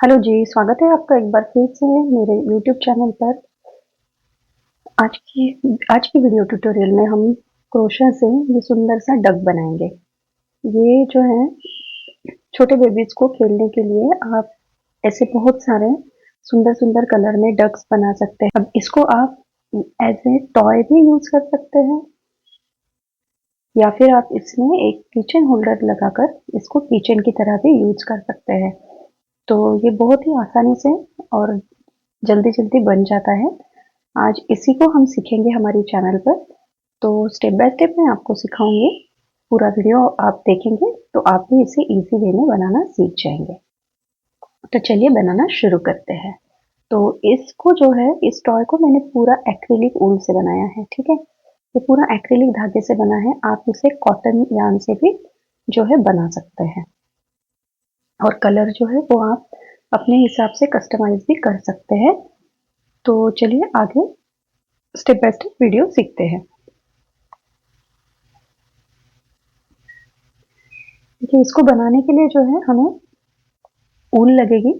Hello जी, स्वागत है आपका एक बार फिर से मेरे यूट्यूब चैनल पर। आज की वीडियो ट्यूटोरियल में हम क्रोशा से ये सुंदर सा डक बनाएंगे। ये जो है छोटे बेबीज को खेलने के लिए आप ऐसे बहुत सारे सुंदर सुंदर कलर में डक्स बना सकते हैं। अब इसको आप एज ए टॉय भी यूज कर सकते हैं या फिर आप इसमें एक किचन होल्डर लगाकर इसको किचन की तरह भी यूज कर सकते हैं। तो ये बहुत ही आसानी से और जल्दी जल्दी बन जाता है। आज इसी को हम सीखेंगे हमारी चैनल पर। तो स्टेप बाय स्टेप मैं आपको सिखाऊंगी। पूरा वीडियो आप देखेंगे तो आप भी इसे इजी वे में बनाना सीख जाएंगे। तो चलिए बनाना शुरू करते हैं। तो इसको जो है इस टॉय को मैंने पूरा एक्रिलिक ऊन से बनाया है। ठीक है, ये पूरा एक्रिलिक धागे से बना है। आप इसे कॉटन यार्न से भी जो है बना सकते हैं और कलर जो है वो आप अपने हिसाब से कस्टमाइज भी कर सकते हैं। तो चलिए आगे स्टेप बाय स्टेप वीडियो सीखते हैं। देखिए, इसको बनाने के लिए जो है हमें ऊन लगेगी।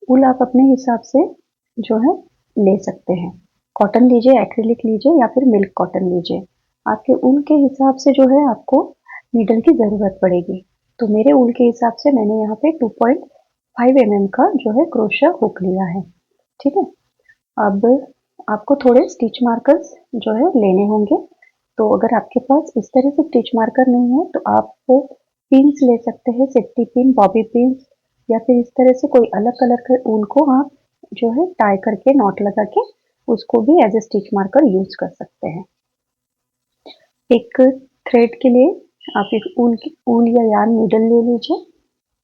ऊन आप अपने हिसाब से जो है ले सकते हैं। कॉटन लीजिए, एक्रिलिक लीजिए या फिर मिल्क कॉटन लीजिए। आपके ऊन के हिसाब से जो है आपको नीडल की ज़रूरत पड़ेगी। तो मेरे ऊन के हिसाब से मैंने यहाँ पे 2.5 mm का जो है क्रोशा हुक लिया है। ठीक है, अब आपको थोड़े स्टिच मार्कर्स जो है लेने होंगे। तो अगर आपके पास इस तरह से स्टिच मार्कर नहीं है तो आप पिन्स ले सकते हैं, सेफ्टी पिन, बॉबी पिन या फिर इस तरह से कोई अलग कलर के ऊन को आप जो है टाई करके नॉट लगा के उसको भी as a stitch marker use कर सकते हैं। एक थ्रेड के लिए आप एक ऊल या यार्न नीडल ले लीजिए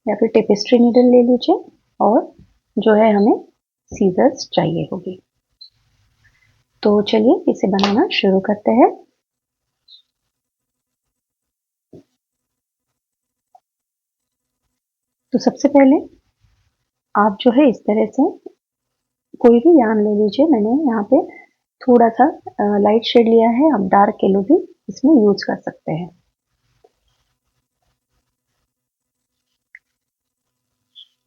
या फिर टेपेस्ट्री नीडल ले लीजिए और जो है हमें सीजर्स चाहिए होगी। तो चलिए इसे बनाना शुरू करते हैं। तो सबसे पहले आप जो है इस तरह से कोई भी यार्न ले लीजिए। मैंने यहाँ पे थोड़ा सा लाइट शेड लिया है, आप डार्क येलो भी इसमें यूज कर सकते हैं।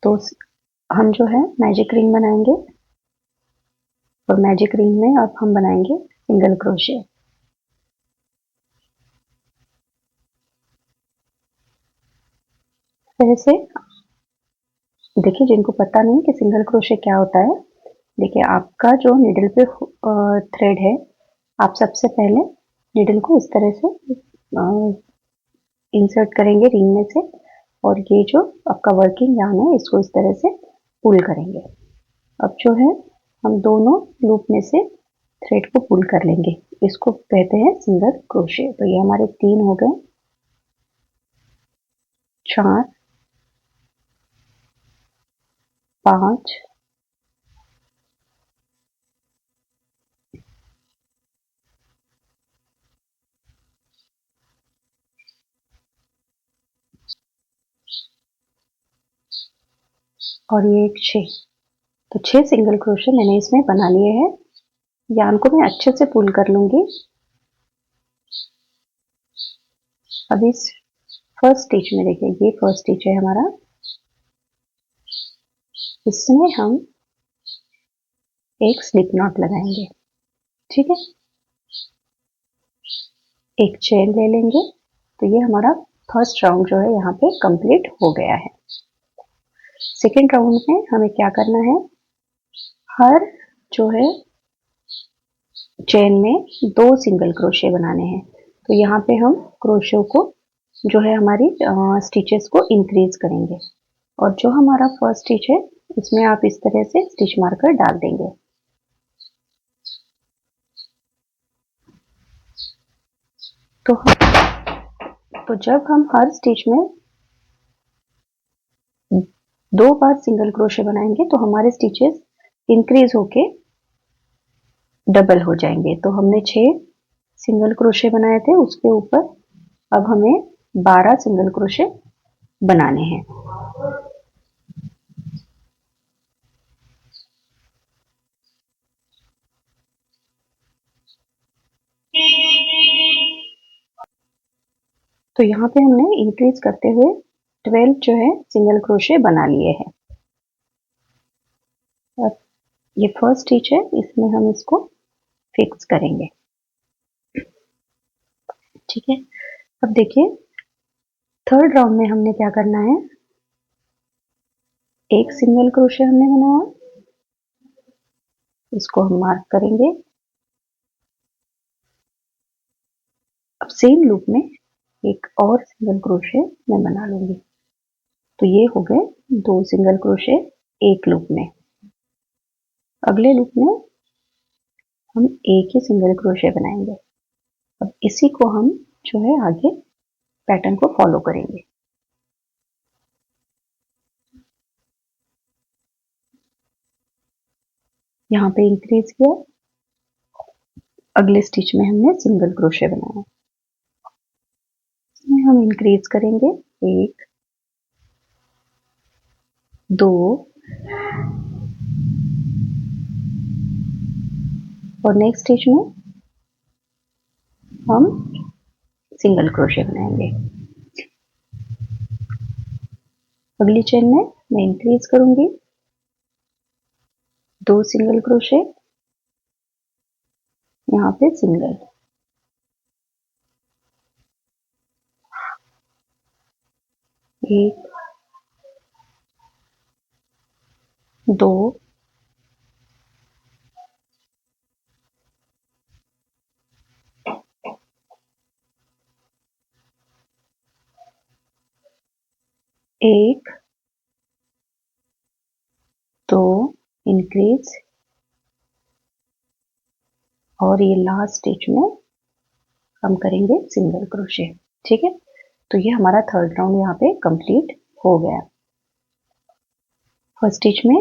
तो हम जो है मैजिक रिंग बनाएंगे और मैजिक रिंग में अब हम बनाएंगे सिंगल क्रोशे। तरह से देखिए, जिनको पता नहीं कि सिंगल क्रोशे क्या होता है, देखिए आपका जो नीडल पे थ्रेड है, आप सबसे पहले नीडल को इस तरह से इंसर्ट करेंगे रिंग में से और ये जो आपका वर्किंग यार्न है इसको इस तरह से पुल करेंगे। अब जो है हम दोनों लूप में से थ्रेड को पुल कर लेंगे। इसको कहते हैं सिंगल क्रोशे। तो ये हमारे 3 हो गए, 4, 5, और ये एक 6। तो 6 सिंगल क्रोशे मैंने इसमें बना लिए हैं। यार्न को मैं अच्छे से पुल कर लूंगी। अब इस फर्स्ट स्टिच में देखिए, ये फर्स्ट स्टिच है हमारा, इसमें हम एक स्लिप नॉट लगाएंगे। ठीक है, एक चेन ले लेंगे। तो ये हमारा फर्स्ट राउंड जो है यहाँ पे कंप्लीट हो गया है। सेकेंड राउंड में हमें क्या करना है, हर जो है चेन में 2 सिंगल क्रोशे बनाने हैं। तो यहाँ पे हम क्रोशों को जो है हमारी स्टिचेस को इंक्रीज करेंगे और जो हमारा फर्स्ट स्टिच है इसमें आप इस तरह से स्टिच मार्कर डाल देंगे। तो जब हम हर स्टिच में 2 बार सिंगल क्रोशे बनाएंगे तो हमारे स्टिचेस इंक्रीज होके डबल हो जाएंगे। तो हमने 6 सिंगल क्रोशे बनाए थे, उसके ऊपर अब हमें 12 सिंगल क्रोशे बनाने हैं। तो यहाँ पे हमने इंक्रीज करते हुए 12 जो है सिंगल क्रोशे बना लिए हैं। ये फर्स्ट स्टिच है, इसमें हम इसको फिक्स करेंगे। ठीक है, अब देखिए थर्ड राउंड में हमने क्या करना है, एक सिंगल क्रोशे हमने बनाया, इसको हम मार्क करेंगे। अब सेम लूप में एक और सिंगल क्रोशे मैं बना लूंगी। तो ये हो गए 2 सिंगल क्रोशे एक लूप में। अगले लूप में हम एक ही सिंगल क्रोशे बनाएंगे। अब इसी को हम जो है आगे पैटर्न को फॉलो करेंगे। यहाँ पे इंक्रीज किया, अगले स्टिच में हमने सिंगल क्रोशे बनाया, इसमें हम इंक्रीज करेंगे 1 2 और नेक्स्ट स्टिच में हम सिंगल क्रोशे बनाएंगे। अगली चेन में मैं इंक्रीज करूंगी 2 सिंगल क्रोशे, यहाँ पे सिंगल, एक 2 1 2 इंक्रीज और ये लास्ट स्टिच में हम करेंगे सिंगल क्रोशे। ठीक है, तो ये हमारा थर्ड राउंड यहाँ पे कंप्लीट हो गया। फर्स्ट स्टिच में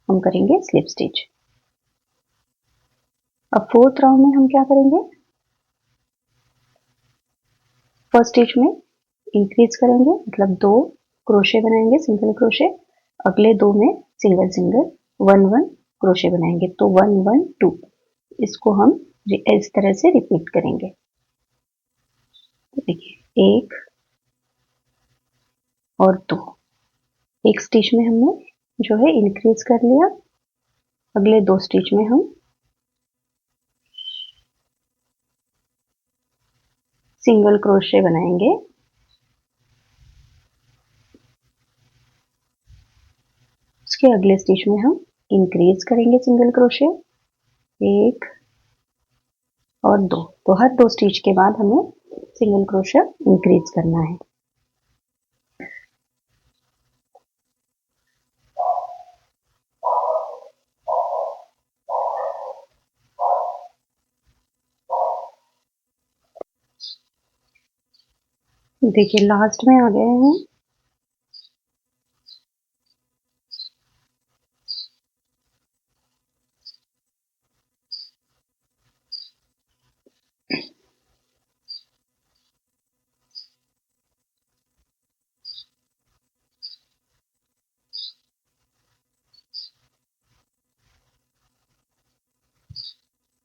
हम करेंगे स्लिप स्टिच। अब फोर्थ राउंड में हम क्या करेंगे, फर्स्ट स्टिच में इंक्रीज करेंगे, मतलब 2 क्रोशे बनाएंगे सिंगल क्रोशे, अगले 2 में सिंगल सिंगल 1 1 क्रोशे बनाएंगे, तो 1 1 2, इसको हम इस तरह से रिपीट करेंगे। देखिए 1 और 2, एक स्टिच में हमने जो है इंक्रीज कर लिया, अगले 2 स्टिच में हम सिंगल क्रोशे बनाएंगे, उसके अगले स्टिच में हम इंक्रीज करेंगे सिंगल क्रोशे 1 और 2, तो हर 2 स्टिच के बाद हमें सिंगल क्रोशा इंक्रीज करना है। देखिए लास्ट में आ गए हैं,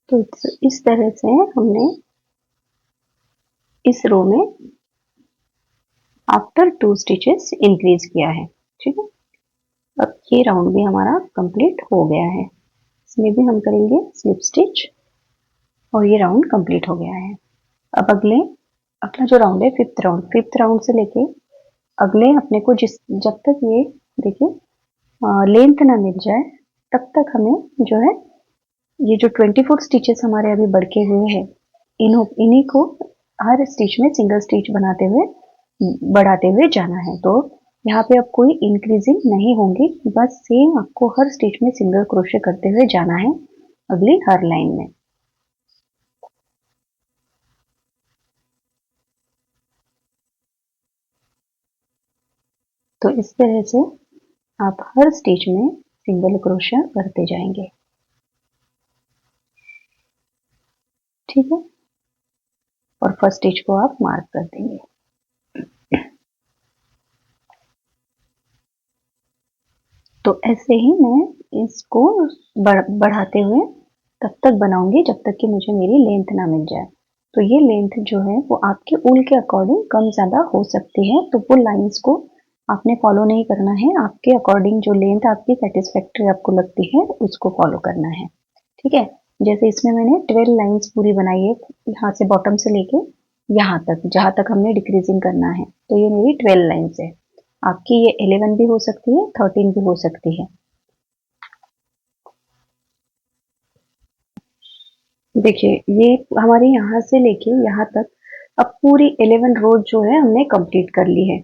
तो इस तरह से हमने इस रो में आफ्टर 2 स्टिचेस इंक्रीज किया है। ठीक है, अब ये राउंड भी हमारा कंप्लीट हो गया है, इसमें भी हम करेंगे स्लिप स्टिच और ये राउंड कंप्लीट हो गया है। अब अगला जो राउंड है फिफ्थ राउंड से लेके अगले अपने को जब तक ये देखिए लेंथ ना मिल जाए तब तक हमें जो है ये जो 24 स्टिचेस हमारे अभी बढ़के हुए हैं, इन्हीं को हर स्टिच में सिंगल स्टिच बढ़ाते हुए जाना है। तो यहाँ पे अब कोई इंक्रीजिंग नहीं होंगी, बस सेम आपको हर स्टिच में सिंगल क्रोशे करते हुए जाना है अगली हर लाइन में। तो इस तरह से आप हर स्टिच में सिंगल क्रोशा करते जाएंगे। ठीक है, और फर्स्ट स्टिच को आप मार्क कर देंगे। तो ऐसे ही मैं इसको बढ़ाते हुए तब तक बनाऊंगी जब तक कि मुझे मेरी लेंथ ना मिल जाए। तो ये लेंथ जो है वो आपके ऊल के अकॉर्डिंग कम ज़्यादा हो सकती है, तो वो लाइंस को आपने फॉलो नहीं करना है, आपके अकॉर्डिंग जो लेंथ आपकी सेटिस्फैक्टरी आपको लगती है उसको फॉलो करना है, ठीक है। जैसे इसमें मैंने 12 लाइंस पूरी बनाई है, यहाँ से बॉटम से लेके यहाँ तक, जहाँ तक हमने डिक्रीजिंग करना है, तो ये मेरी 12 लाइंस है। आपकी ये 11 भी हो सकती है, 13 भी हो सकती है। देखिए ये हमारे यहाँ से लेके यहाँ तक अब पूरी 11 रोज जो है हमने कंप्लीट कर ली है।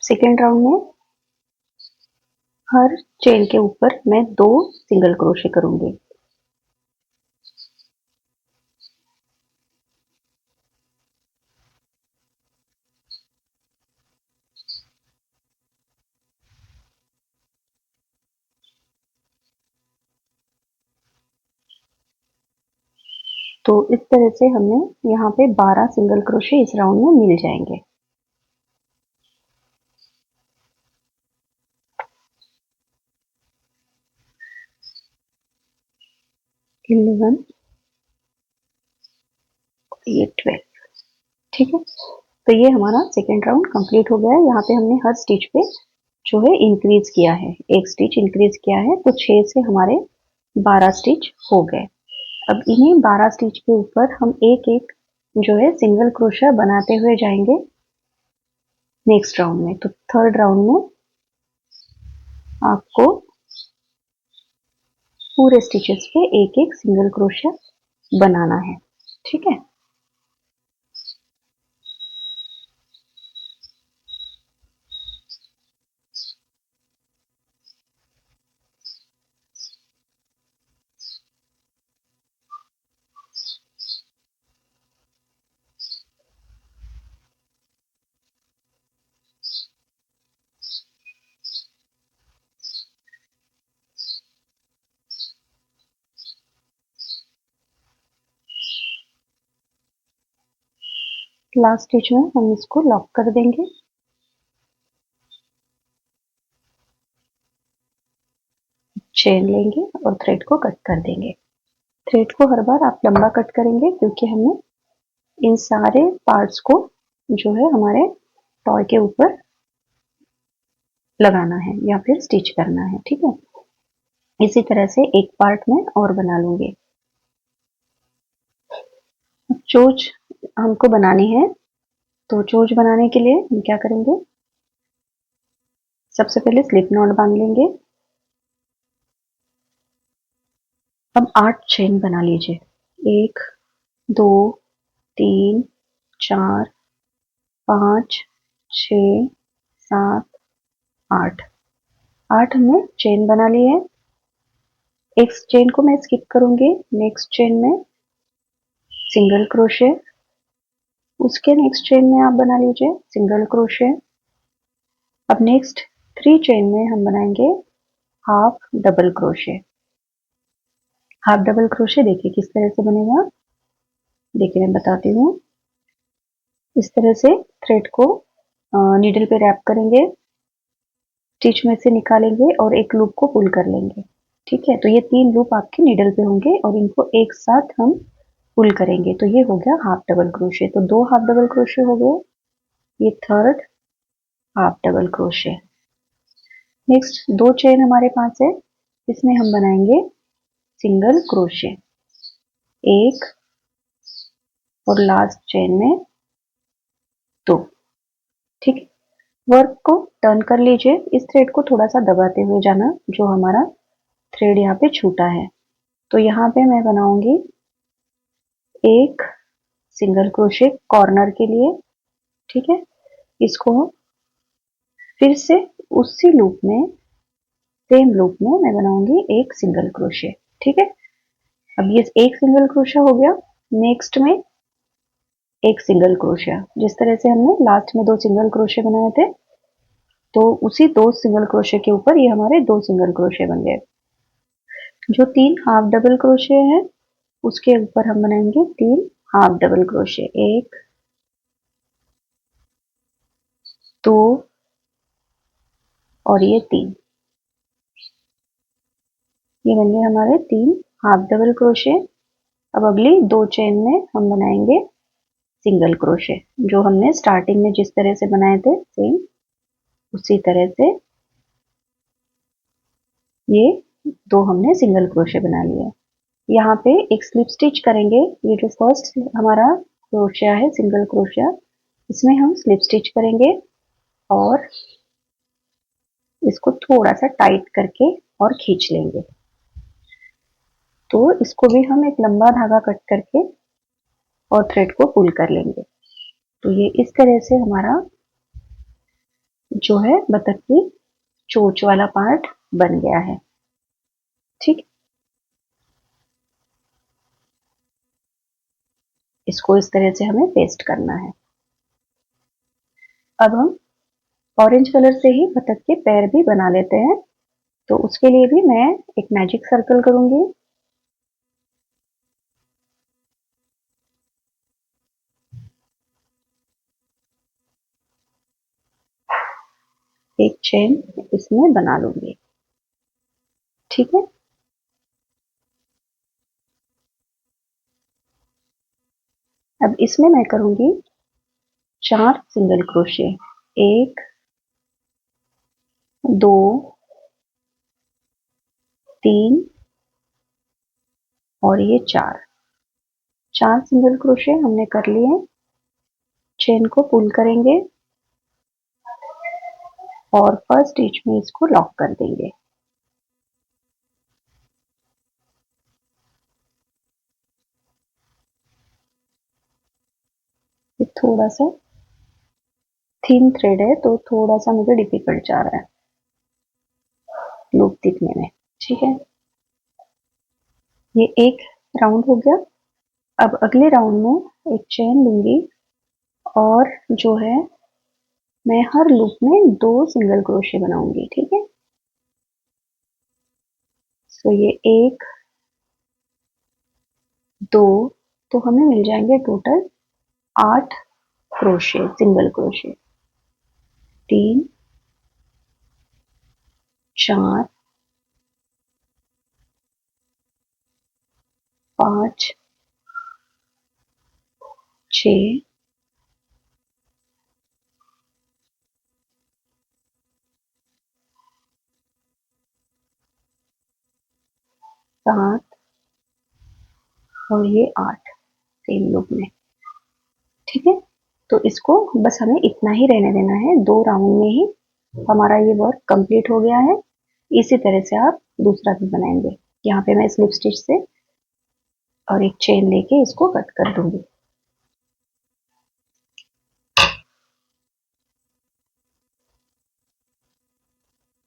सेकेंड राउंड में हर चेन के ऊपर मैं 2 सिंगल क्रोशे करूंगी। तो इस तरह से हमें यहाँ पे 12 सिंगल क्रोशे इस राउंड में मिल जाएंगे। इलेवन, ये 12, ठीक है। तो ये हमारा सेकेंड राउंड कंप्लीट हो गया है। यहाँ पे हमने हर स्टिच पे जो है इंक्रीज किया है, एक स्टिच इंक्रीज किया है, तो 6 से हमारे 12 स्टिच हो गए। अब इन्हीं 12 स्टिच के ऊपर हम एक एक जो है सिंगल क्रोशा बनाते हुए जाएंगे नेक्स्ट राउंड में। तो थर्ड राउंड में आपको पूरे स्टिचेस पे एक एक सिंगल क्रोशा बनाना है, ठीक है। लास्ट स्टिच में हम इसको लॉक कर देंगे। चेन लेंगे और थ्रेड को कट कर देंगे। थ्रेड को हर बार आप लंबा कट करेंगे क्योंकि हमें इन सारे पार्ट्स को जो है हमारे टॉय के ऊपर लगाना है या फिर स्टिच करना है, ठीक है। इसी तरह से एक पार्ट में और बना लूंगी। चोंच हमको बनानी है, तो चोंच बनाने के लिए हम क्या करेंगे, सबसे पहले स्लिप नॉट बांध लेंगे। अब 8 चेन बना लीजिए, 1 2 3 4 5 6 7 8, 8 हमने चेन बना ली है। एक चेन को मैं स्किप करूंगी, नेक्स्ट चेन में सिंगल क्रोशे, उसके नेक्स्ट चेन में आप बना लीजिए सिंगल क्रोशे। अब नेक्स्ट 3 चेन में हम बनाएंगे half double crochet. Half double crochet देखिए किस तरह से बनेगा, देखिए मैं बताती हूँ। इस तरह से थ्रेड को नीडल पे रैप करेंगे, स्टिच में से निकालेंगे और एक लूप को पुल कर लेंगे, ठीक है। तो ये 3 लूप आपके नीडल पे होंगे और इनको एक साथ हम पुल करेंगे, तो ये हो गया हाफ डबल क्रोशे। तो 2 हाफ डबल क्रोशे हो गए, ये third half double crochet. Next 2 chain हमारे पास है, इसमें हम बनाएंगे सिंगल क्रोशे, एक और लास्ट चेन में 2, ठीक। वर्क को टर्न कर लीजिए, इस थ्रेड को थोड़ा सा दबाते हुए जाना, जो हमारा थ्रेड यहाँ पे छूटा है। तो यहाँ पे मैं बनाऊंगी एक सिंगल क्रोशे कॉर्नर के लिए, ठीक है। इसको फिर से उसी लूप में, सेम लूप में मैं बनाऊंगी एक सिंगल क्रोशे, ठीक है। अब ये एक सिंगल क्रोशा हो गया, नेक्स्ट में एक सिंगल क्रोशिया, जिस तरह से हमने लास्ट में 2 सिंगल क्रोशे बनाए थे, तो उसी 2 सिंगल क्रोशे के ऊपर ये हमारे 2 सिंगल क्रोशे बन गए। जो 3 हाफ डबल क्रोशे हैं उसके ऊपर हम बनाएंगे 3 हाफ डबल क्रोशे, 1 2 और ये 3, ये बन गए हमारे 3 हाफ डबल क्रोशे। अब अगली 2 चेन में हम बनाएंगे सिंगल क्रोशे, जो हमने स्टार्टिंग में जिस तरह से बनाए थे सेम उसी तरह से ये 2 हमने सिंगल क्रोशे बना लिए। यहाँ पे एक स्लिप स्टिच करेंगे, ये जो फर्स्ट हमारा क्रोशिया है सिंगल क्रोशिया, इसमें हम स्लिप स्टिच करेंगे और इसको थोड़ा सा टाइट करके और खींच लेंगे। तो इसको भी हम एक लंबा धागा कट करके और थ्रेड को पुल कर लेंगे। तो ये इस तरह से हमारा जो है बतख की चोंच वाला पार्ट बन गया है। ठीक, इसको इस तरह से हमें पेस्ट करना है। अब हम ऑरेंज कलर से ही बतख के पैर भी बना लेते हैं, तो उसके लिए भी मैं एक मैजिक सर्कल करूंगी। एक चेन इसमें बना लूंगी। ठीक है, अब इसमें मैं करूंगी 4 सिंगल क्रोशे, 1 2 3 और ये 4 सिंगल क्रोशे हमने कर लिए। चेन को पुल करेंगे और फर्स्ट स्टिच में इसको लॉक कर देंगे। ये थोड़ा सा थिन थ्रेड है तो थोड़ा सा मुझे डिफिकल्ट जा रहा है लूप दिखने में। ठीक है, ये एक राउंड हो गया। अब अगले राउंड में एक चेन लूंगी और जो है मैं हर लूप में 2 सिंगल क्रोशे बनाऊंगी। ठीक है, तो ये 1 2, तो हमें मिल जाएंगे टोटल 8 क्रोशे, सिंगल क्रोशे। 3 4 5 6 7 और ये 8 सेम लूप में। ठीक है, तो इसको बस हमें इतना ही रहने देना है, 2 राउंड में ही हमारा ये वर्क कंप्लीट हो गया है। इसी तरह से आप दूसरा भी बनाएंगे। यहाँ पे मैं स्लिप स्टिच से और एक चेन लेके इसको कट कर दूंगी।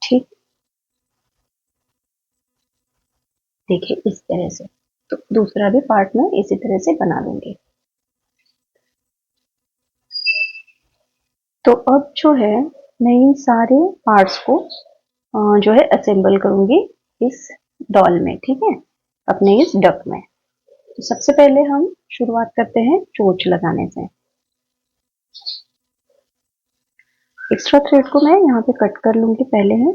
ठीक, देखिए इस तरह से, तो दूसरा भी पार्ट में इसी तरह से बना लूंगी। तो अब जो है मैं इन सारे पार्ट्स को जो है असेंबल करूंगी इस डॉल में। ठीक है, अपने इस डक में। तो सबसे पहले हम शुरुआत करते हैं चोंच लगाने से। एक्स्ट्रा थ्रेड को मैं यहाँ पे कट कर लूंगी पहले है।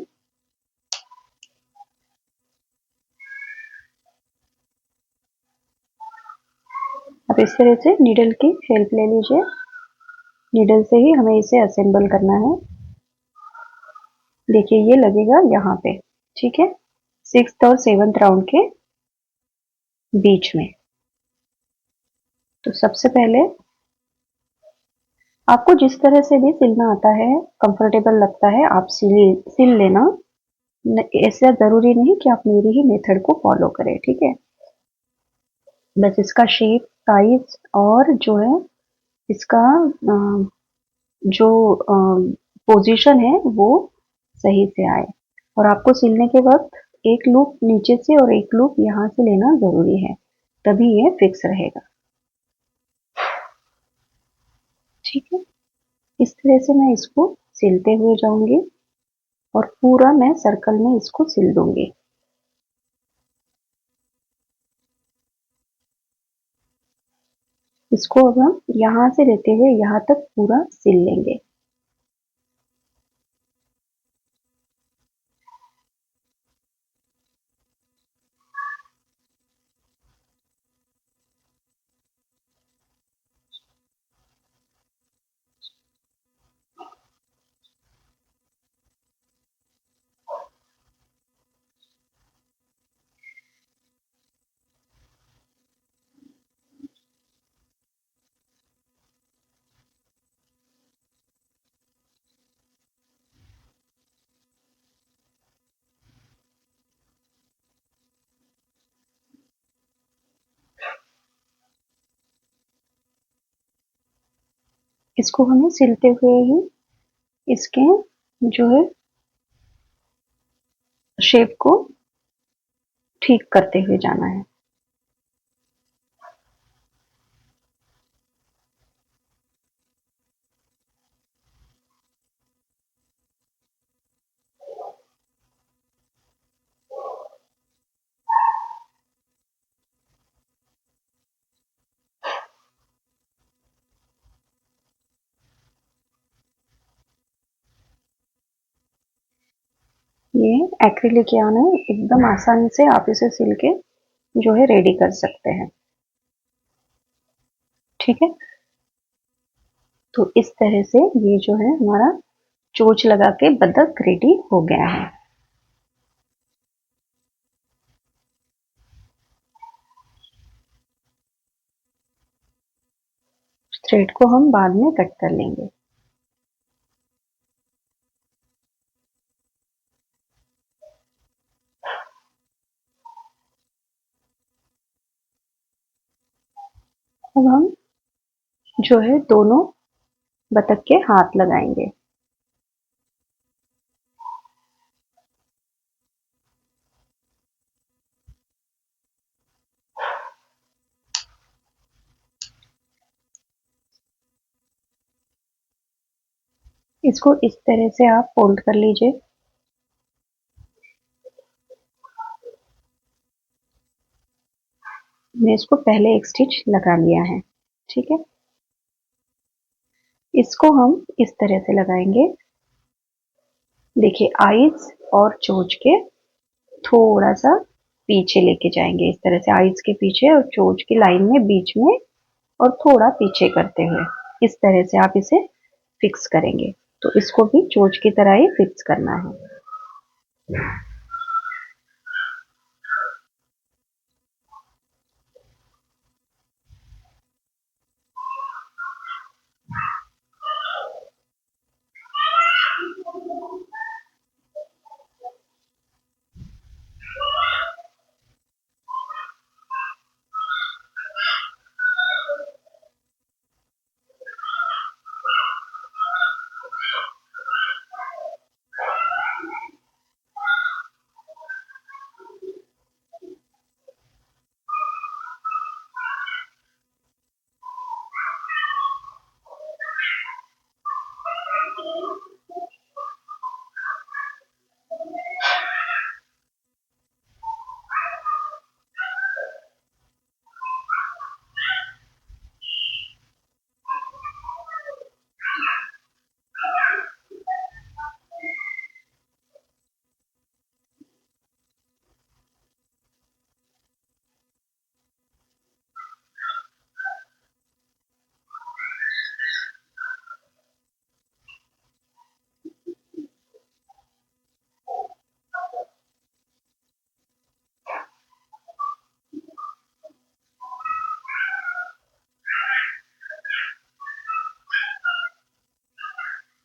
अब इस तरह से नीडल की हेल्प ले लीजिए, नीडल से ही हमें इसे असेंबल करना है। देखिए ये लगेगा यहाँ पे। ठीक है, 6th और 7th राउंड के बीच में। तो सबसे पहले आपको जिस तरह से भी सिलना आता है, कंफर्टेबल लगता है, आप सिल लेना। ऐसा जरूरी नहीं कि आप मेरी ही मेथड को फॉलो करें। ठीक है, बस इसका शेप, साइज और जो है इसका जो पोजीशन है वो सही से आए। और आपको सिलने के वक्त एक लूप नीचे से और एक लूप यहाँ से लेना जरूरी है, तभी ये फिक्स रहेगा। ठीक है, इस तरह से मैं इसको सिलते हुए जाऊंगी और पूरा मैं सर्कल में इसको सिल दूंगी। इसको अब हम यहाँ से लेते हुए यहाँ तक पूरा सिल लेंगे। इसको हमें सिलते हुए ही इसके जो है शेप को ठीक करते हुए जाना है। ये एक्रिलिक यान है, एकदम आसानी से आप इसे सिल के जो है रेडी कर सकते हैं। ठीक है, तो इस तरह से ये जो है हमारा चोंच लगा के बतख रेडी हो गया है। थ्रेड को हम बाद में कट कर लेंगे। अब हम जो है दोनों बतख के हाथ लगाएंगे। इसको इस तरह से आप फोल्ड कर लीजिए। मैं इसको पहले एक स्टिच लगा लिया है। ठीक है, इसको हम इस तरह से लगाएंगे। देखिए आईज और चोंच के थोड़ा सा पीछे लेके जाएंगे, इस तरह से आईज के पीछे और चोंच की लाइन में बीच में और थोड़ा पीछे करते हुए इस तरह से आप इसे फिक्स करेंगे। तो इसको भी चोंच की तरह ही फिक्स करना है।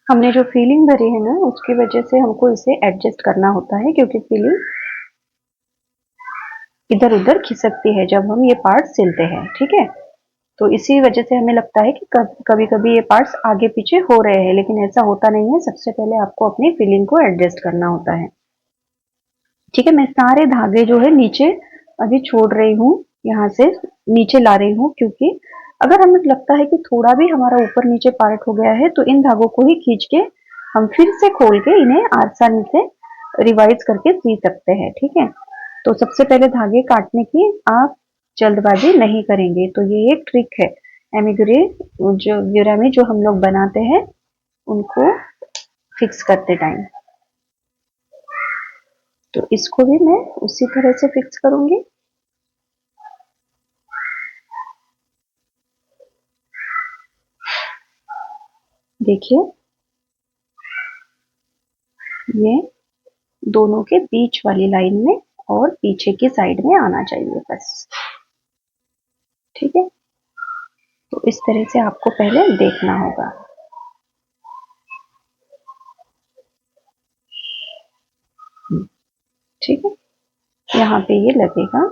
हमने जो फीलिंग भरी है ना उसकी वजह से हमको इसे एडजस्ट करना होता है, क्योंकि फीलिंग इधर उधर खिसकती है जब हम ये पार्ट सिलते हैं। ठीक है, तो इसी वजह से हमें लगता है कि कभी कभी ये पार्ट्स आगे पीछे हो रहे हैं, लेकिन ऐसा होता नहीं है। सबसे पहले आपको अपनी फीलिंग को एडजस्ट करना होता है। ठीक है, मैं सारे धागे जो है नीचे अभी छोड़ रही हूँ, यहाँ से नीचे ला रही हूँ, क्योंकि अगर हमें लगता है कि थोड़ा भी हमारा ऊपर नीचे पार्ट हो गया है तो इन धागों को ही खींच के हम फिर से खोल के इन्हें आसानी से रिवाइज करके सी सकते हैं। ठीक है, तो सबसे पहले धागे काटने की आप जल्दबाजी नहीं करेंगे। तो ये एक ट्रिक है एमिग्रे जो यूरामी जो हम लोग बनाते हैं उनको फिक्स करते टाइम। तो इसको भी मैं उसी तरह से फिक्स करूंगी। देखिए ये दोनों के बीच वाली लाइन में और पीछे की साइड में आना चाहिए बस। ठीक है, तो इस तरह से आपको पहले देखना होगा। ठीक है, यहाँ पे ये लगेगा।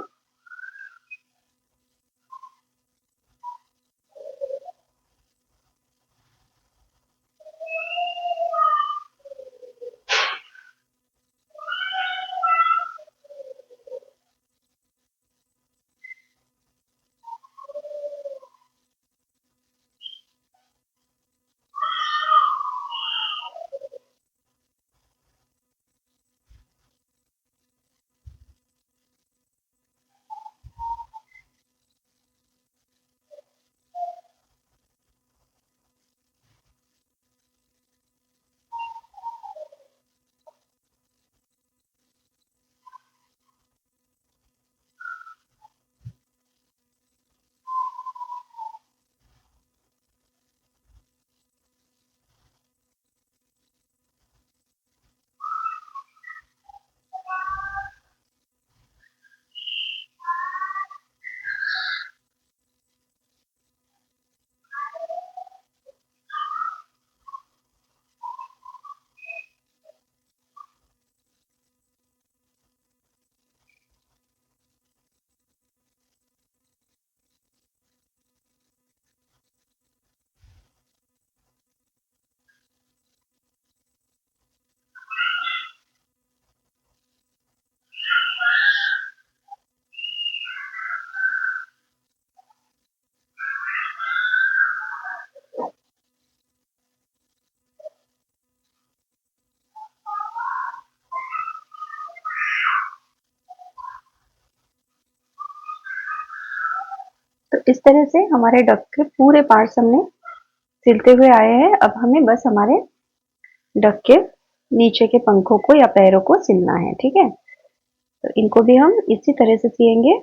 इस तरह से हमारे डक के पूरे पार्ट्स हमने सिलते हुए आए हैं। अब हमें बस हमारे डक के नीचे के पंखों को या पैरों को सिलना है, ठीक है। तो इनको भी हम इसी तरह से सिलेंगे।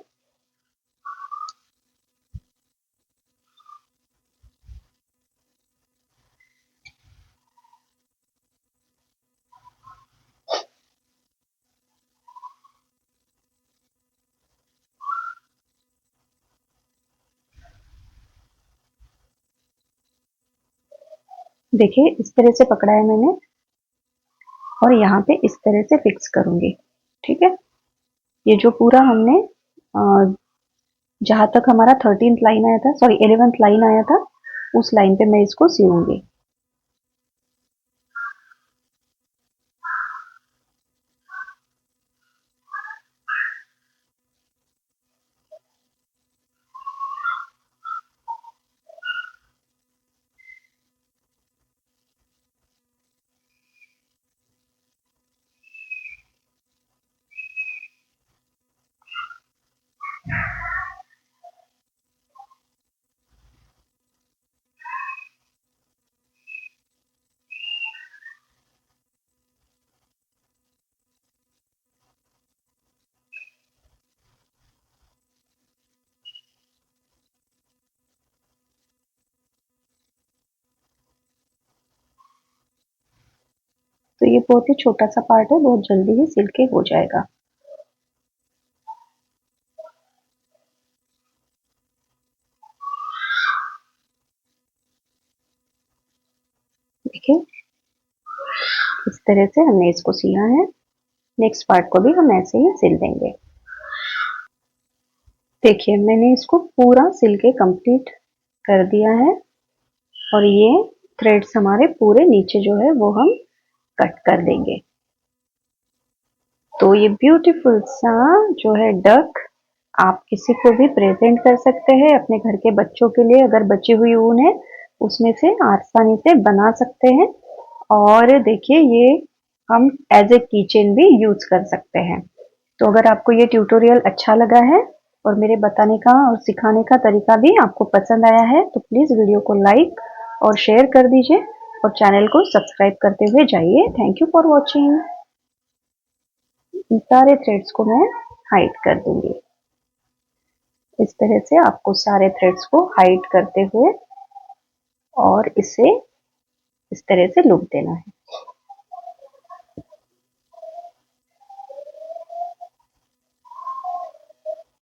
देखिए इस तरह से पकड़ा है मैंने और यहाँ पे इस तरह से फिक्स करूंगी, ठीक है। ये जो पूरा हमने जहां तक हमारा 13th लाइन आया था, सॉरी 11th लाइन आया था, उस लाइन पे मैं इसको सिलूंगी। तो ये बहुत ही छोटा सा पार्ट है, बहुत जल्दी ही सिल के हो जाएगा। देखिए इस तरह से हमने इसको सिला है। नेक्स्ट पार्ट को भी हम ऐसे ही सिल देंगे। देखिए मैंने इसको पूरा सिल के कंप्लीट कर दिया है और ये थ्रेड्स हमारे पूरे नीचे जो है वो हम कट कर देंगे। तो ये ब्यूटीफुल सा जो है डक आप किसी को भी प्रेजेंट कर सकते हैं, अपने घर के बच्चों के लिए अगर बची हुई ऊन है उसमें से आसानी से बना सकते हैं। और देखिए ये हम एज ए कीचेन भी यूज कर सकते हैं। तो अगर आपको ये ट्यूटोरियल अच्छा लगा है और मेरे बताने का और सिखाने का तरीका भी आपको पसंद आया है तो प्लीज वीडियो को लाइक और शेयर कर दीजिए और चैनल को सब्सक्राइब करते हुए जाइए। Thank you for watching. इन सारे थ्रेड्स को मैं हाइड कर दूंगी। इस तरह से आपको सारे थ्रेड्स को हाइड करते हुए और इसे इस तरह से लुक देना है।